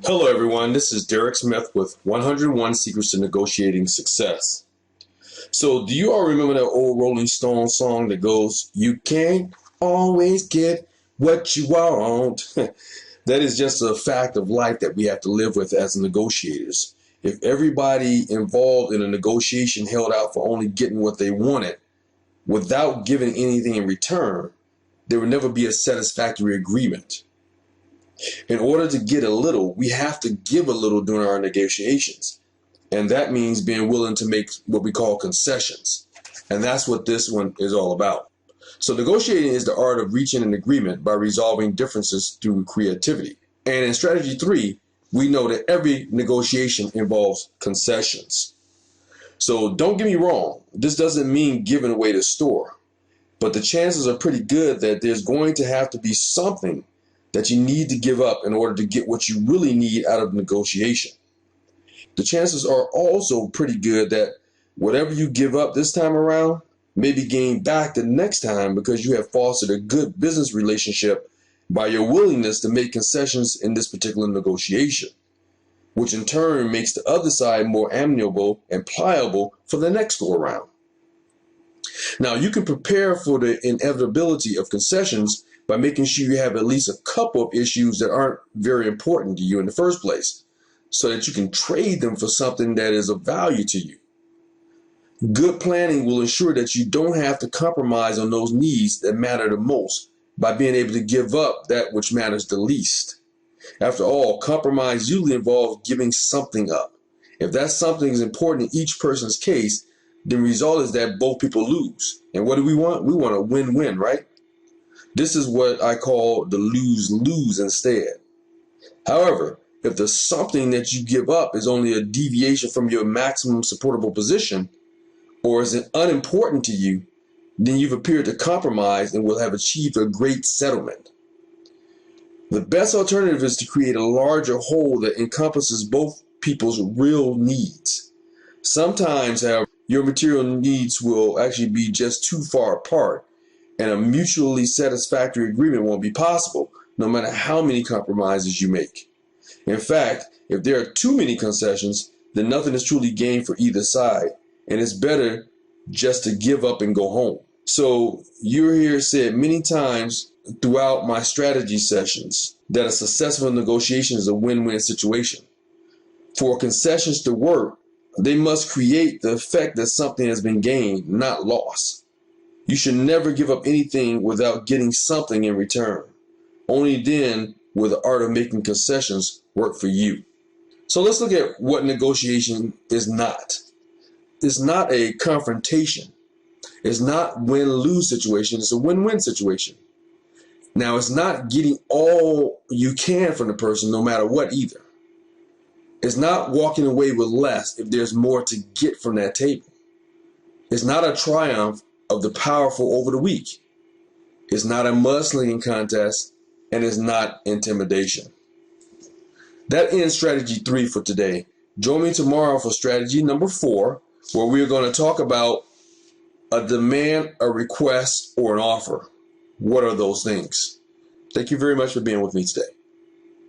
Hello, everyone. This is Derek Smith with 101 Secrets to Negotiating Success. So, do you all remember that old Rolling Stone song that goes, "You can't always get what you want"? That is just a fact of life that we have to live with as negotiators. If everybody involved in a negotiation held out for only getting what they wanted without giving anything in return, there would never be a satisfactory agreement. In order to get a little, we have to give a little during our negotiations. And that means being willing to make what we call concessions. And that's what this one is all about. So negotiating is the art of reaching an agreement by resolving differences through creativity. And in strategy 3, we know that every negotiation involves concessions. So don't get me wrong, this doesn't mean giving away the store. But the chances are pretty good that there's going to have to be something that you need to give up in order to get what you really need out of negotiation. The chances are also pretty good that whatever you give up this time around may be gained back the next time because you have fostered a good business relationship by your willingness to make concessions in this particular negotiation, which in turn makes the other side more amenable and pliable for the next go around. Now, you can prepare for the inevitability of concessions by making sure you have at least a couple of issues that aren't very important to you in the first place, so that you can trade them for something that is of value to you. Good planning will ensure that you don't have to compromise on those needs that matter the most by being able to give up that which matters the least. After all, compromise usually involves giving something up. If that something is important in each person's case, the result is that both people lose. And what do we want? We want a win-win, right? This is what I call the lose-lose instead. However, if the something that you give up is only a deviation from your maximum supportable position, or is it unimportant to you, then you've appeared to compromise and will have achieved a great settlement. The best alternative is to create a larger whole that encompasses both people's real needs. Sometimes, however, your material needs will actually be just too far apart, and a mutually satisfactory agreement won't be possible, no matter how many compromises you make. In fact, if there are too many concessions, then nothing is truly gained for either side, and it's better just to give up and go home. So you'll hear said many times throughout my strategy sessions that a successful negotiation is a win-win situation. For concessions to work, they must create the effect that something has been gained, not lost. You should never give up anything without getting something in return. Only then will the art of making concessions work for you. So let's look at what negotiation is not. It's not a confrontation. It's not win-lose situation. It's a win-win situation. Now, it's not getting all you can from the person no matter what either. It's not walking away with less if there's more to get from that table. It's not a triumph of the powerful over the weak. It's not a mudslinging contest, and it's not intimidation. That ends strategy 3 for today. Join me tomorrow for strategy number 4, where we're going to talk about a demand, a request, or an offer. What are those things? Thank you very much for being with me today.